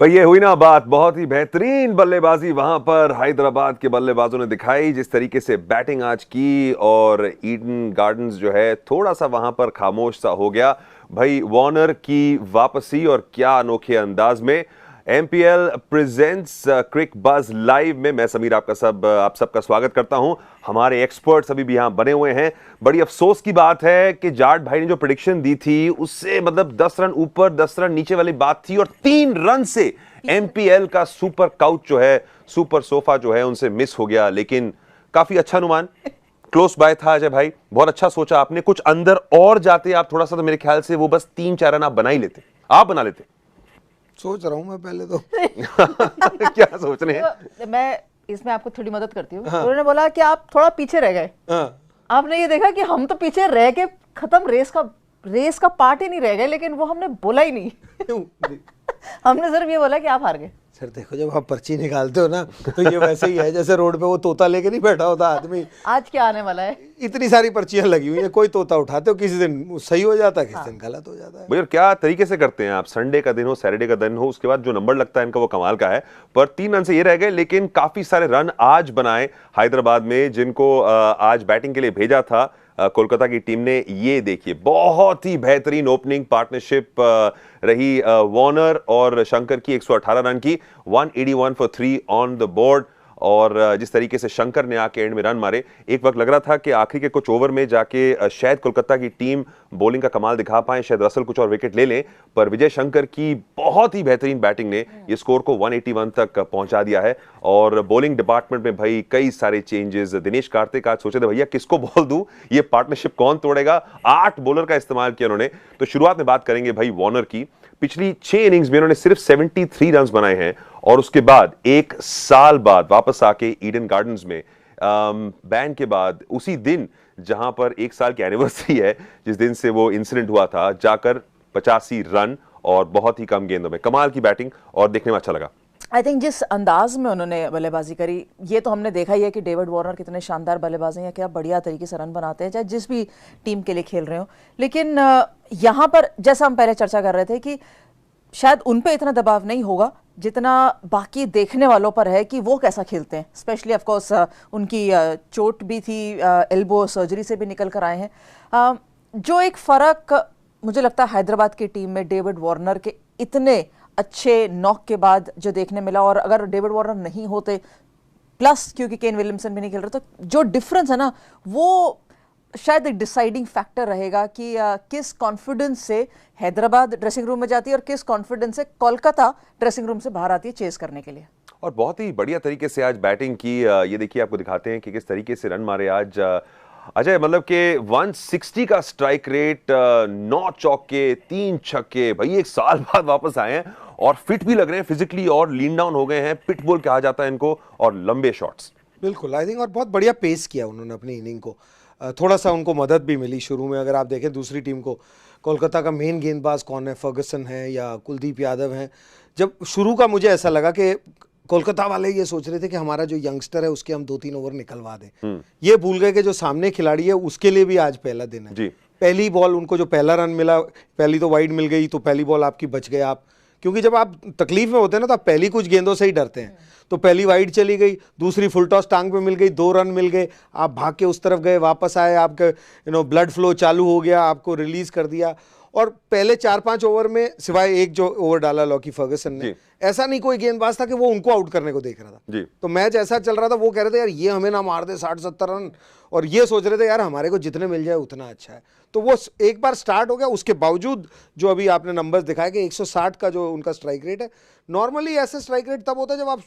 भाई ये हुई ना बात, बहुत ही बेहतरीन बल्लेबाजी वहां पर हैदराबाद के बल्लेबाजों ने दिखाई, जिस तरीके से बैटिंग आज की। और ईडन गार्डन्स जो है थोड़ा सा वहां पर खामोश सा हो गया। भाई वार्नर की वापसी और क्या अनोखे अंदाज में। एमपीएल प्रेजेंट्स क्रिक बज लाइव में मैं समीर आप सबका स्वागत करता हूं। हमारे एक्सपर्ट्स अभी भी यहां बने हुए हैं। बड़ी अफसोस की बात है कि जाट भाई ने जो प्रेडिक्शन दी थी उससे मतलब 10 रन ऊपर 10 रन नीचे वाली बात थी, और 3 रन से एमपीएल का सुपर काउच जो है, सुपर सोफा जो है, उनसे मिस हो गया। लेकिन काफी अच्छा अनुमान, क्लोज बाय था अजय भाई, बहुत अच्छा सोचा आपने। कुछ अंदर और जाते आप थोड़ा सा तो मेरे ख्याल से वो बस 3-4 रन आप बना ही लेते, आप बना लेते। सोच रहा हूं मैं पहले तो क्या सोच रहे हैं? मैं इसमें आपको थोड़ी मदद करती हूँ। हाँ। उन्होंने बोला कि आप थोड़ा पीछे रह गए। हाँ। आपने ये देखा कि हम तो पीछे रह के खत्म, रेस का पार्ट ही नहीं रह गए, लेकिन वो हमने बोला ही नहीं। हमने सिर्फ ये बोला कि आप हार गए। सर देखो, जब आप पर्ची निकालते हो ना तो ये वैसे ही है जैसे रोड पे वो तोता लेके नहीं बैठा होता आदमी। आज क्या आने वाला है? इतनी सारी पर्चियां लगी हुई है, कोई तोता उठाते हो, किसी दिन सही हो जाता है, किसी दिन गलत हो जाता है। भैया क्या तरीके से करते हैं आप, संडे का दिन हो, सैटरडे का दिन हो, उसके बाद जो नंबर लगता है इनका वो कमाल का है। पर 3 रन से ये रह गए, लेकिन काफी सारे रन आज बनाए हैदराबाद में, जिनको आज बैटिंग के लिए भेजा था कोलकाता की टीम ने। ये देखिए बहुत ही बेहतरीन ओपनिंग पार्टनरशिप रही वार्नर और शंकर की। 118 रन की, 181 फॉर 3 ऑन द बोर्ड। और जिस तरीके से शंकर ने आके एंड में रन मारे, एक वक्त लग रहा था कि आखिरी के कुछ ओवर में जाके शायद कोलकाता की टीम बॉलिंग का कमाल दिखा पाए, शायद रसल कुछ और विकेट ले लें। पर विजय शंकर की बहुत ही बेहतरीन बैटिंग ने ये स्कोर को 181 तक पहुंचा दिया है। और बॉलिंग डिपार्टमेंट में भाई कई सारे चेंजेस। दिनेश कार्तिक आज सोचे थे भैया किसको बॉल दूं, ये पार्टनरशिप कौन तोड़ेगा। 8 बॉलर का इस्तेमाल किया उन्होंने। तो शुरुआत में बात करेंगे भाई वार्नर की। पिछली 6 इनिंग्स में उन्होंने सिर्फ 73 रन बनाए हैं, और उसके बाद 1 साल बाद वापस आके ईडन गार्डन्स में बैन के बाद उसी दिन जहां पर 1 साल की एनिवर्सरी है, जिस दिन से वो इंसिडेंट हुआ था, जाकर 85 रन और बहुत ही कम गेंदों में। कमाल की बैटिंग और देखने में अच्छा लगा। आई थिंक जिस अंदाज में उन्होंने बल्लेबाजी करी, ये तो हमने देखा ही है कि डेविड वार्नर कितने शानदार बल्लेबाज हैं, या क्या बढ़िया तरीके से रन बनाते हैं, चाहे जिस भी टीम के लिए खेल रहे हो। लेकिन यहाँ पर जैसा हम पहले चर्चा कर रहे थे कि शायद उन पे इतना दबाव नहीं होगा जितना बाकी देखने वालों पर है कि वो कैसा खेलते हैं। स्पेशली ऑफ कोर्स उनकी चोट भी थी, एल्बो सर्जरी से भी निकल कर आए हैं। जो एक फ़र्क मुझे लगता है हैदराबाद की टीम में डेविड वार्नर के इतने अच्छे नॉक के बाद जो देखने मिला, और अगर डेविड वार्नर नहीं होते, प्लस क्योंकि केन विलियमसन भी नहीं खेल रहे, तो जो डिफरेंस है ना वो शायद एक डिसाइडिंग फैक्टर रहेगा कि किस कॉन्फिडेंस से हैदराबाद ड्रेसिंग रूम में जाती है और किस कॉन्फिडेंस से कोलकाता ड्रेसिंग रूम से बाहर आती है चेस करने के लिए। और बहुत ही बढ़िया तरीके से आज बैटिंग की। ये देखिए, आपको दिखाते हैं कि किस तरीके से रन मारे आज अजय। मतलब कि 160 का स्ट्राइक रेट, 9 चौके, 3 छक्के। भाई 1 साल बाद वापस आए हैं और फिट भी लग रहे हैं फिजिकली, और लीन डाउन हो गए हैं, पिटबुल कहा जाता है इनको, और लंबे शॉट्स। बिल्कुल, आई थिंक, और बहुत बढ़िया पेस किया उन्होंने अपनी इनिंग को। थोड़ा सा उनको मदद भी मिली शुरू में। अगर आप देखें दूसरी टीम को, कोलकाता का मेन गेंदबाज कौन है, फर्गसन है या कुलदीप यादव हैं। जब शुरू का मुझे ऐसा लगा कि कोलकाता वाले ये सोच रहे थे कि हमारा जो यंगस्टर है उसके हम 2-3 ओवर निकलवा दें। ये भूल गए कि जो सामने खिलाड़ी है उसके लिए भी आज पहला दिन है जी। पहली बॉल उनको जो पहला रन मिला, पहली तो वाइड मिल गई, तो पहली बॉल आपकी बच गए आप, क्योंकि जब आप तकलीफ में होते हैं ना तो आप पहली कुछ गेंदों से ही डरते हैं। तो पहली वाइड चली गई, दूसरी फुल टॉस टांग पे मिल गई, 2 रन मिल गए, आप भाग के उस तरफ गए, वापस आए, आपके ब्लड फ्लो चालू हो गया, आपको रिलीज कर दिया। और पहले 4-5 ओवर में सिवाय एक जो ओवर डाला लॉकी फर्गसन ने, ऐसा नहीं कोई गेंदबाज था कि वो उनको आउट करने को देख रहा था जी। तो मैच ऐसा चल रहा था, वो कह रहे थे यार ये हमें ना मार दे 60-70 रन, और ये सोच रहे थे यार हमारे को जितने मिल जाए उतना अच्छा है। तो वो एक बार स्टार्ट हो गया, उसके बावजूद जो अभी आपने नंबर्स दिखाए कि 160 का जो उनका स्ट्राइक रेट है। नॉर्मली ऐसे स्ट्राइक रेट तब होता है जब आप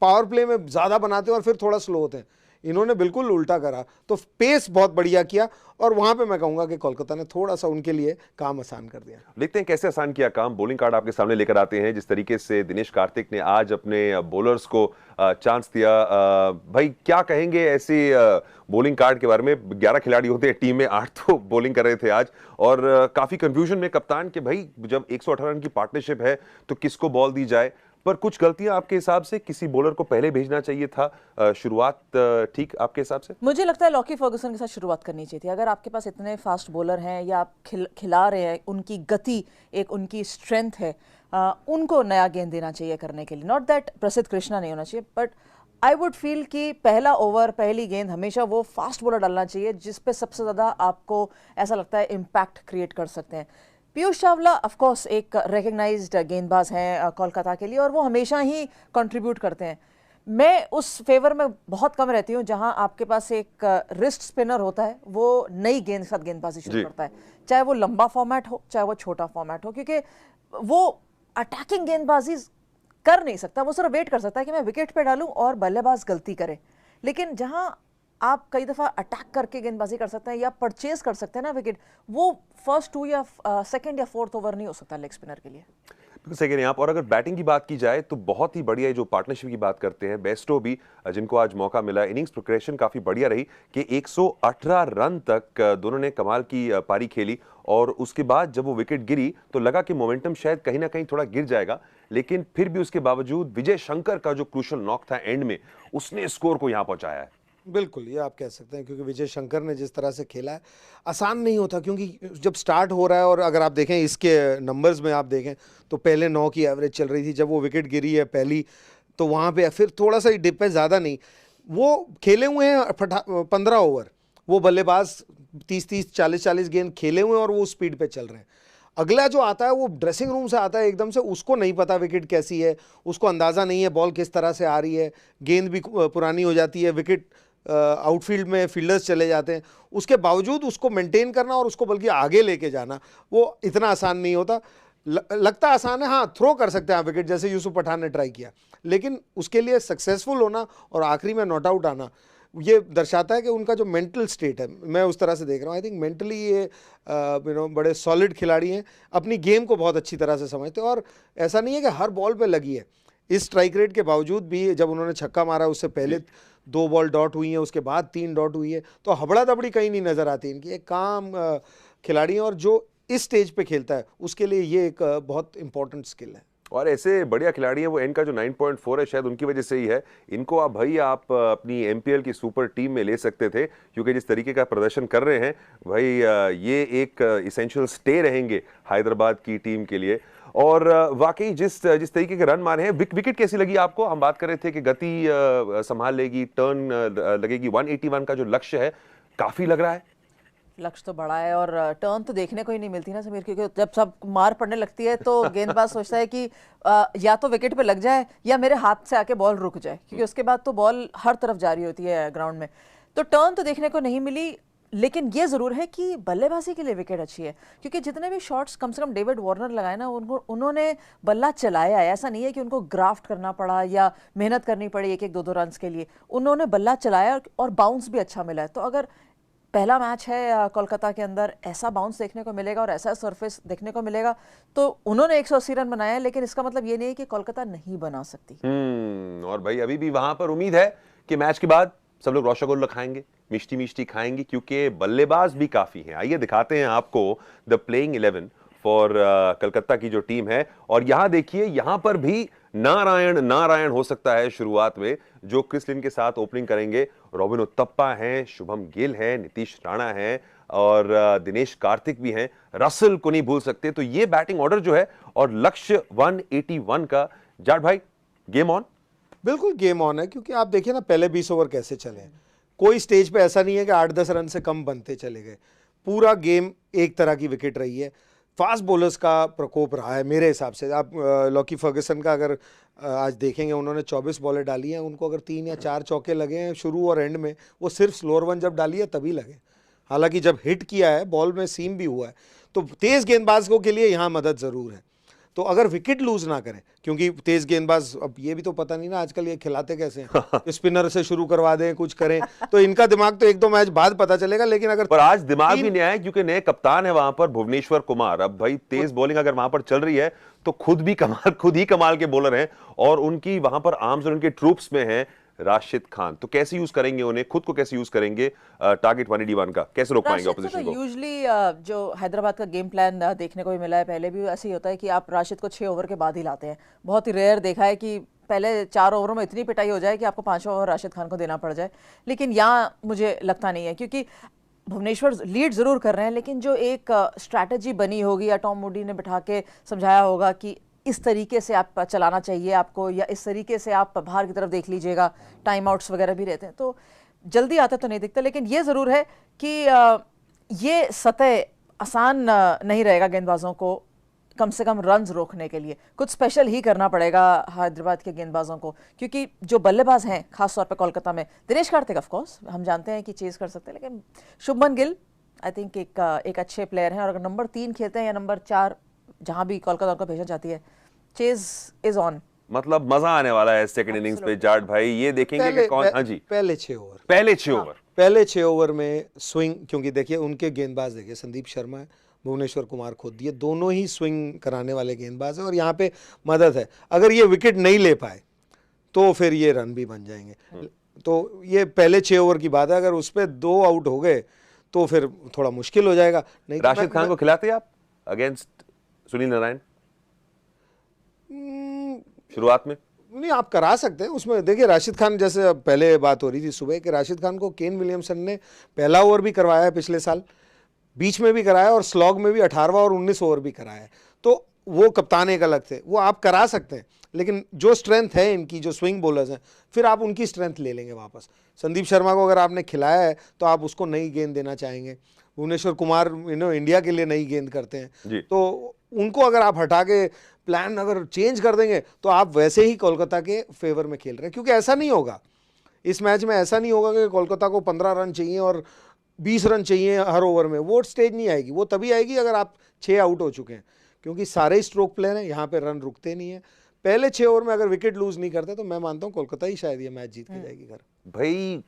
पावर प्ले में ज़्यादा बनाते हो और फिर थोड़ा स्लो होते हैं। इन्होंने बिल्कुल उल्टा करा, तो पेस बहुत बढ़िया किया, और वहां पे मैं कहूंगा कि कोलकाता ने थोड़ा सा उनके लिए काम आसान कर दिया। देखते हैं कैसे आसान किया काम। बॉलिंग कार्ड आपके सामने लेकर आते हैं। जिस तरीके से दिनेश कार्तिक ने आज अपने बॉलर्स को चांस दिया, भाई क्या कहेंगे ऐसे बॉलिंग कार्ड के बारे में? 11 खिलाड़ी होते हैं टीम में, 8 तो बॉलिंग कर रहे थे आज, और काफी कंफ्यूजन में कप्तान कि भाई जब 118 रन की पार्टनरशिप है तो किसको बॉल दी जाए। पर कुछ गलतियां आपके हिसाब से किसी बॉलर को पहले भेजना चाहिए था, शुरुआत ठीक आपके हिसाब से? मुझे लगता है लॉकी फर्गुसन के साथ शुरुआत करनी चाहिए थी। अगर आपके पास इतने फास्ट बॉलर हैं या आप खिला रहे हैं, उनकी गति एक उनकी स्ट्रेंथ है, उनको नया गेंद देना चाहिए करने के लिए। नॉट दैट प्रसिद्ध कृष्णा नहीं होना चाहिए, बट आई वुड फील कि पहला ओवर पहली गेंद हमेशा वो फास्ट बॉलर डालना चाहिए जिस पे सबसे ज़्यादा आपको ऐसा लगता है इम्पैक्ट क्रिएट कर सकते हैं। पीयूष चावला ऑफ कोर्स एक रिकग्नाइज्ड गेंदबाज हैं कोलकाता के लिए, और वो हमेशा ही कंट्रीब्यूट करते हैं। मैं उस फेवर में बहुत कम रहती हूँ जहां आपके पास एक रिस्ट स्पिनर होता है, वो नई गेंद के साथ गेंदबाजी शुरू करता है, चाहे वो लंबा फॉर्मेट हो चाहे वो छोटा फॉर्मेट हो, क्योंकि वो अटैकिंग गेंदबाजी कर नहीं सकता। वो सिर्फ वेट कर सकता है कि मैं विकेट पे डालूं और बल्लेबाज गलती करे। लेकिन जहां आप कई दफा अटैक करके गेंदबाजी कर सकते हैं या परचेज कर सकते हैं ना विकेट, वो फर्स्ट 2 या सेकंड या फोर्थ ओवर नहीं हो सकता लेग स्पिनर के लिए। बिल्कुल सही कह रहे हैं आप। और अगर बैटिंग की बात की जाए तो बहुत ही बढ़िया जो पार्टनरशिप की बात करते हैं, बेस्टो भी जिनको आज मौका मिला, इनिंग्स प्रोग्रेशन काफी बढ़िया रही कि 118 रन तक दोनों ने कमाल की पारी खेली। और उसके बाद जब वो विकेट गिरी तो लगा कि मोमेंटम शायद कहीं ना कहीं थोड़ा गिर जाएगा, लेकिन फिर भी उसके बावजूद विजय शंकर का जो क्रूशल नॉक था एंड में, उसने स्कोर को यहां पहुंचाया है। बिल्कुल, ये आप कह सकते हैं, क्योंकि विजय शंकर ने जिस तरह से खेला है, आसान नहीं होता, क्योंकि जब स्टार्ट हो रहा है, और अगर आप देखें इसके नंबर्स में आप देखें तो पहले 9 की एवरेज चल रही थी, जब वो विकेट गिरी है पहली तो वहाँ पे फिर थोड़ा सा डिप है, ज़्यादा नहीं। वो खेले हुए हैं 15 ओवर, वो बल्लेबाज 30-30 40-40 गेंद खेले हुए हैं और वो स्पीड पे चल रहे हैं। अगला जो आता है वो ड्रेसिंग रूम से आता है एकदम से, उसको नहीं पता विकेट कैसी है, उसको अंदाज़ा नहीं है बॉल किस तरह से आ रही है, गेंद भी पुरानी हो जाती है, विकेट आउटफील्ड में फील्डर्स चले जाते हैं, उसके बावजूद उसको मेंटेन करना और उसको बल्कि आगे लेके जाना वो इतना आसान नहीं होता। लगता आसान है, हाँ थ्रो कर सकते हैं आप विकेट, जैसे यूसुफ पठान ने ट्राई किया, लेकिन उसके लिए सक्सेसफुल होना और आखिरी में नॉट आउट आना, ये दर्शाता है कि उनका जो मेंटल स्टेट है, मैं उस तरह से देख रहा हूँ। आई थिंक मेंटली ये बड़े सॉलिड खिलाड़ी हैं, अपनी गेम को बहुत अच्छी तरह से समझते हैं, और ऐसा नहीं है कि हर बॉल पे लगी है। इस स्ट्राइक रेट के बावजूद भी जब उन्होंने छक्का मारा, उससे पहले 2 बॉल डॉट हुई हैं, उसके बाद 3 डॉट हुई है, तो हबड़ा दबड़ी कहीं नहीं नजर आती इनकी। एक काम खिलाड़ी हैं, और जो इस स्टेज पे खेलता है उसके लिए ये एक बहुत इंपॉर्टेंट स्किल है। और ऐसे बढ़िया खिलाड़ी हैं वो, एंड का जो 9.4 है शायद उनकी वजह से ही है। इनको आप भाई आप अपनी एमपीएल की सुपर टीम में ले सकते थे, क्योंकि जिस तरीके का प्रदर्शन कर रहे हैं भाई, ये एक इसेंशियल स्टे रहेंगे हैदराबाद की टीम के लिए। और वाकई जिस तरीके के रन मारे हैं, विकेट कैसी लगी आपको? हम बात कर रहे थे कि गति संभाल लेगी, टर्न लगेगी, 181 का जो लक्ष्य है काफी लग रहा है। लक्ष्य तो बड़ा है, और टर्न तो देखने को ही नहीं मिलती ना समीर, क्योंकि जब सब मार पड़ने लगती है तो गेंदबाज सोचता है कि या तो विकेट पे लग जाए या मेरे हाथ से आके बॉल रुक जाए, क्योंकि उसके बाद तो बॉल हर तरफ जारी होती है ग्राउंड में। तो टर्न तो देखने को नहीं मिली, लेकिन ये जरूर है कि बल्लेबाजी के लिए विकेट अच्छी है, क्योंकि जितने भी शॉट्स कम से कम डेविड वार्नर लगाए ना, उन्होंने बल्ला चलाया है। ऐसा नहीं है कि उनको ग्राफ्ट करना पड़ा या मेहनत करनी पड़ी 1-1 2-2 रन के लिए, उन्होंने बल्ला चलाया और बाउंस भी अच्छा मिला है। तो अगर पहला मैच है कोलकाता के अंदर, ऐसा बाउंस देखने को मिलेगा और ऐसा सरफेस देखने को मिलेगा, तो उन्होंने 180 रन बनाए हैं, लेकिन इसका मतलब ये नहीं है कि कोलकाता नहीं बना सकती। और भाई अभी भी वहां पर उम्मीद है कि मैच के बाद सब लोग रौशगोल्ला खाएंगे, मिष्टी मिष्टी खाएंगे, क्योंकि बल्लेबाज भी काफी हैं। आइए दिखाते हैं आपको द प्लेइंग 11 फॉर कलकत्ता की जो टीम है। और यहां देखिए, यहां पर भी नारायण हो सकता है शुरुआत में, जो क्रिस लिन के साथ ओपनिंग करेंगे। रॉबिन उथप्पा हैं, शुभम गिल हैं, नीतीश राणा हैं, और दिनेश कार्तिक भी हैं, रसल को नहीं भूल सकते। तो ये बैटिंग ऑर्डर जो है, और लक्ष्य 181 का। जाट भाई, गेम ऑन? बिल्कुल गेम ऑन है, क्योंकि आप देखिए ना पहले 20 ओवर कैसे चले हैं। कोई स्टेज पे ऐसा नहीं है कि 8-10 रन से कम बनते चले गए, पूरा गेम एक तरह की विकेट रही है। फास्ट बॉलर्स का प्रकोप रहा है मेरे हिसाब से। आप लॉकी फर्गुसन का अगर आज देखेंगे, उन्होंने 24 बॉलें डाली हैं, उनको अगर 3 या 4 चौके लगे हैं शुरू और एंड में, वो सिर्फ स्लोअर वन जब डाली है तभी लगे। हालांकि जब हिट किया है बॉल में सीम भी हुआ है, तो तेज गेंदबाजों के लिए यहाँ मदद ज़रूर है। तो अगर विकेट लूज ना करें, क्योंकि तेज गेंदबाज, अब ये भी तो पता नहीं ना आजकल ये खिलाते कैसे हैं, स्पिनर से शुरू करवा दें, कुछ करें, तो इनका दिमाग तो 1-2 मैच बाद पता चलेगा। लेकिन अगर पर आज दिमाग भी नहीं आया, क्योंकि नए कप्तान है वहां पर भुवनेश्वर कुमार। अब भाई तेज बॉलिंग अगर वहां पर चल रही है तो खुद ही कमाल के बॉलर हैं, और उनकी वहां पर आर्म्स और उनके ट्रूप्स में हैं राशिद खान, तो कैसे यूज करेंगे उन्हें, खुद को कैसे यूज करेंगे टारगेट 181 का, कैसे रोक पाएंगे राशिद को ऑपोजिशन तो को? यूजली जो हैदराबाद का गेम प्लान देखने को भी मिला है, पहले भी ऐसे ही होता है कि आप राशिद को 6 ओवर के बाद ही लाते हैं। बहुत ही रेयर देखा है कि पहले 4 ओवरों में इतनी पिटाई हो जाए कि आपको 5वां ओवर राशिद खान को देना पड़ जाए। लेकिन यहाँ मुझे लगता नहीं है, क्योंकि भुवनेश्वर लीड जरूर कर रहे हैं, लेकिन जो एक स्ट्रैटेजी बनी होगी या टॉम मूडी ने बिठा के समझाया होगा कि इस तरीके से आप चलाना चाहिए आपको, या इस तरीके से आप बाहर की तरफ देख लीजिएगा, टाइम आउट्स वगैरह भी रहते हैं, तो जल्दी आता तो नहीं दिखता। लेकिन ये ज़रूर है कि ये सतह आसान नहीं रहेगा गेंदबाजों को कम से कम रन्स रोकने के लिए। कुछ स्पेशल ही करना पड़ेगा हैदराबाद के गेंदबाजों को, क्योंकि जो बल्लेबाज हैं खासतौर पे कोलकाता में, दिनेश कार्तिक ऑफ कोर्स हम जानते हैं कि चेज कर सकते हैं, लेकिन शुभमन गिल आई थिंक एक अच्छे प्लेयर हैं, और अगर नंबर 3 खेलते हैं या नंबर 4 जहां भी कोलकाता को भेजा जाती है, चेज इज ऑन। मतलब मजा आने वाला है सेकंड इनिंग्स पे जाट भाई, ये देखेंगे कि कौन। हाँ जी, पहले 6 ओवर, पहले 6 ओवर, पहले 6 ओवर में स्विंग, क्योंकि देखिए उनके गेंदबाज देखिए संदीप शर्मा है, भुवनेश्वर कुमार खुद, ये दोनों ही स्विंग कराने वाले गेंदबाज हैं, और यहाँ पे मदद है। अगर ये विकेट नहीं ले पाए तो फिर ये रन भी बन जाएंगे। तो ये पहले 6 ओवर की बात है, अगर उस पर 2 आउट हो गए तो फिर थोड़ा मुश्किल हो जाएगा। नहीं राशिद खान को खिलाते आप अगेंस्ट सुनील नारायण शुरुआत में? नहीं, आप करा सकते हैं उसमें। देखिए राशिद खान, जैसे पहले बात हो रही थी सुबह कि राशिद खान को केन विलियमसन ने पहला ओवर भी करवाया है पिछले साल, बीच में भी कराया, और स्लॉग में भी 18वां और 19 ओवर भी कराया है। तो वो कप्तान एक अलग थे, वो आप करा सकते हैं, लेकिन जो स्ट्रेंथ है इनकी, जो स्विंग बॉलर्स हैं, फिर आप उनकी स्ट्रेंथ ले लेंगे वापस। संदीप शर्मा को अगर आपने खिलाया है तो आप उसको नई गेंद देना चाहेंगे। भुवनेश्वर कुमार इंडिया के लिए नई गेंद करते हैं, तो उनको अगर आप हटा के प्लान अगर चेंज कर देंगे तो आप वैसे ही कोलकाता के फेवर में खेल रहे हैं। क्योंकि ऐसा नहीं होगा इस मैच में, ऐसा नहीं होगा कि कोलकाता को 15 रन चाहिए और 20 रन चाहिए हर ओवर में। वो स्टेज नहीं आएगी, वो तभी आएगी अगर आप 6 आउट हो चुके हैं, क्योंकि सारे स्ट्रोक प्लेयर हैं, यहाँ पे रन रुकते नहीं है। पहले 6 ओवर में अगर विकेट लूज नहीं करते तो मैं मानता हूँ कोलकाता ही शायद ये मैच जीत के जाएगी घर। भाई